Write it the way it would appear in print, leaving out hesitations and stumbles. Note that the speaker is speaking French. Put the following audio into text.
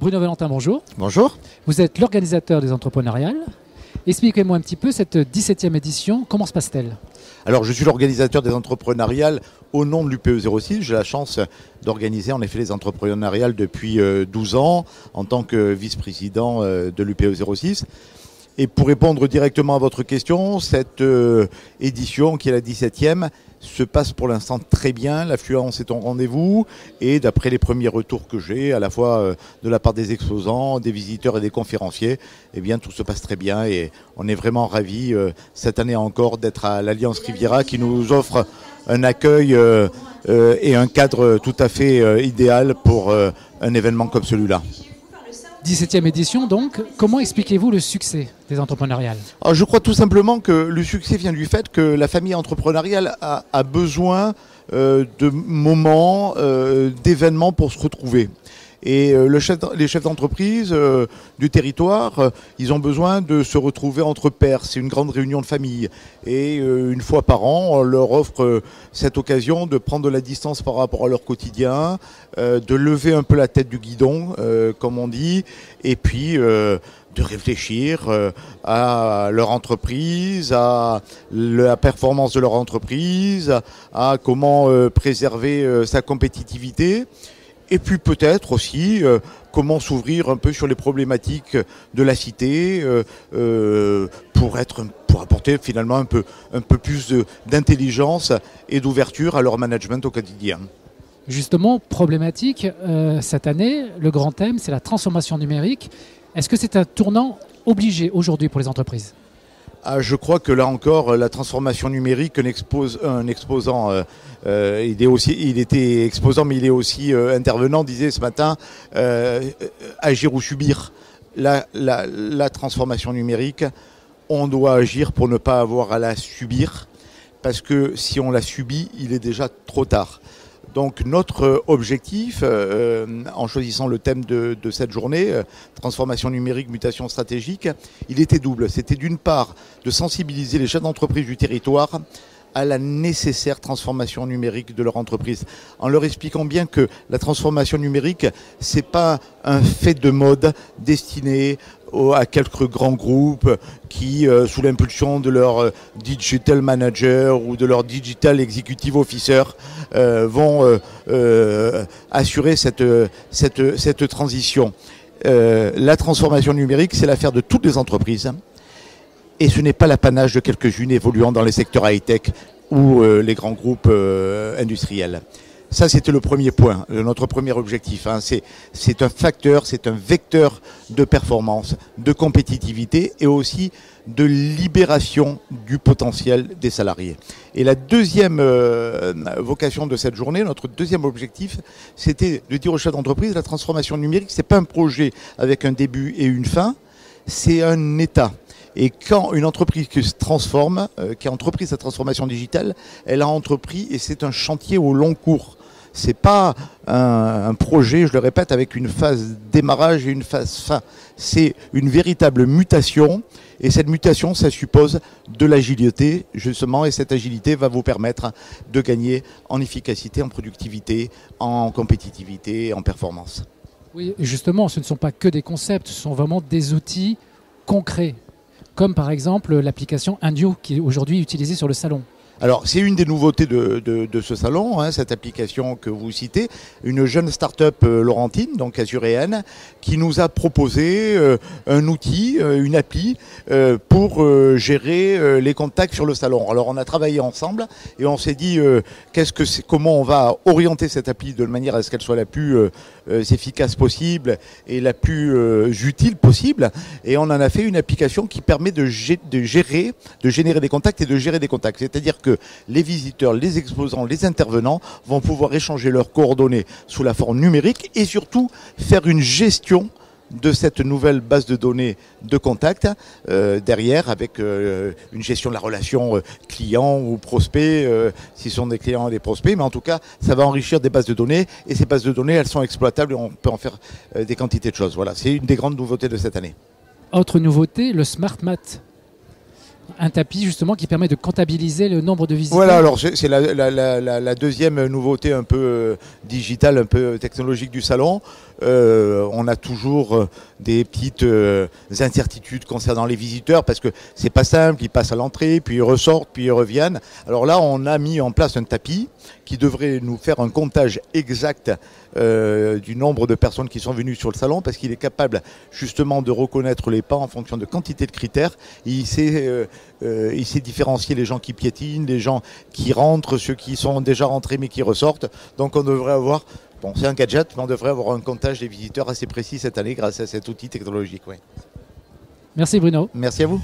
Bruno Valentin, bonjour. Bonjour. Vous êtes l'organisateur des entrepreneuriales. Expliquez-moi un petit peu cette 17e édition, comment se passe-t-elle? Alors, je suis l'organisateur des entrepreneuriales au nom de l'UPE06. J'ai la chance d'organiser en effet les entrepreneuriales depuis 12 ans en tant que vice-président de l'UPE06. Et pour répondre directement à votre question, cette édition, qui est la 17e, se passe pour l'instant très bien. L'affluence est au rendez-vous. Et d'après les premiers retours que j'ai, à la fois de la part des exposants, des visiteurs et des conférenciers, eh bien, tout se passe très bien. Et on est vraiment ravis, cette année encore, d'être à l'Alliance Riviera qui nous offre un accueil et un cadre tout à fait idéal pour un événement comme celui-là. 17e édition, donc, comment expliquez-vous le succès des entrepreneuriales? Alors, je crois tout simplement que le succès vient du fait que la famille entrepreneuriale a besoin de moments, d'événements pour se retrouver. Et les chefs d'entreprise du territoire, ils ont besoin de se retrouver entre pairs. C'est une grande réunion de famille. Et une fois par an, on leur offre cette occasion de prendre de la distance par rapport à leur quotidien, de lever un peu la tête du guidon, comme on dit, et puis de réfléchir à leur entreprise, à la performance de leur entreprise, à comment préserver sa compétitivité. Et puis peut-être aussi comment s'ouvrir un peu sur les problématiques de la cité pour apporter finalement un peu plus d'intelligence et d'ouverture à leur management au quotidien. Justement, problématique, cette année, le grand thème, c'est la transformation numérique. Est-ce que c'est un tournant obligé aujourd'hui pour les entreprises ? Je crois que là encore, la transformation numérique, un exposant, il était exposant, mais il est aussi intervenant, disait ce matin, agir ou subir. La transformation numérique, on doit agir pour ne pas avoir à la subir, parce que si on la subit, il est déjà trop tard. Donc notre objectif, en choisissant le thème de cette journée, transformation numérique, mutation stratégique, il était double. C'était d'une part de sensibiliser les chefs d'entreprise du territoire à la nécessaire transformation numérique de leur entreprise, en leur expliquant bien que la transformation numérique, c'est pas un fait de mode destiné à quelques grands groupes qui, sous l'impulsion de leur digital manager ou de leur digital executive officer, vont assurer cette transition. La transformation numérique, c'est l'affaire de toutes les entreprises. Et ce n'est pas l'apanage de quelques-unes évoluant dans les secteurs high-tech ou les grands groupes industriels. Ça, c'était le premier point, notre premier objectif. C'est un facteur, c'est un vecteur de performance, de compétitivité et aussi de libération du potentiel des salariés. Et la deuxième vocation de cette journée, notre deuxième objectif, c'était de dire aux chefs d'entreprise, la transformation numérique, c'est pas un projet avec un début et une fin, c'est un état. Et quand une entreprise qui se transforme, qui a entrepris sa transformation digitale, elle a entrepris, et c'est un chantier au long cours. C'est pas un projet, je le répète, avec une phase démarrage et une phase fin. C'est une véritable mutation, et cette mutation, ça suppose de l'agilité, justement, et cette agilité va vous permettre de gagner en efficacité, en productivité, en compétitivité, en performance. Oui, justement, ce ne sont pas que des concepts, ce sont vraiment des outils concrets, comme par exemple l'application Indio qui est aujourd'hui utilisée sur le salon. Alors, c'est une des nouveautés de ce salon, cette application que vous citez, une jeune start-up laurentine, donc azuréenne, qui nous a proposé un outil, une appli, pour gérer les contacts sur le salon. Alors, on a travaillé ensemble et on s'est dit comment on va orienter cette appli de manière à ce qu'elle soit la plus efficace possible et la plus utile possible. Et on en a fait une application qui permet de générer des contacts et de gérer des contacts. C'est-à-dire que les visiteurs, les exposants, les intervenants vont pouvoir échanger leurs coordonnées sous la forme numérique et surtout faire une gestion de cette nouvelle base de données de contact derrière avec une gestion de la relation client ou prospect, si ce sont des clients et des prospects, mais en tout cas ça va enrichir des bases de données et ces bases de données elles sont exploitables et on peut en faire des quantités de choses. Voilà, c'est une des grandes nouveautés de cette année. Autre nouveauté, le Smart Mat. Un tapis justement qui permet de comptabiliser le nombre de visiteurs. Voilà, alors c'est la deuxième nouveauté un peu digitale, un peu technologique du salon. on a toujours des petites incertitudes concernant les visiteurs parce que c'est pas simple, ils passent à l'entrée, puis ils ressortent, puis ils reviennent. Alors là, on a mis en place un tapis qui devrait nous faire un comptage exact du nombre de personnes qui sont venues sur le salon parce qu'il est capable justement de reconnaître les pas en fonction de quantité de critères. Il sait différencier les gens qui piétinent, les gens qui rentrent, ceux qui sont déjà rentrés mais qui ressortent. Donc on devrait avoir, bon c'est un gadget, mais on devrait avoir un comptage des visiteurs assez précis cette année grâce à cet outil technologique. Oui. Merci Bruno. Merci à vous.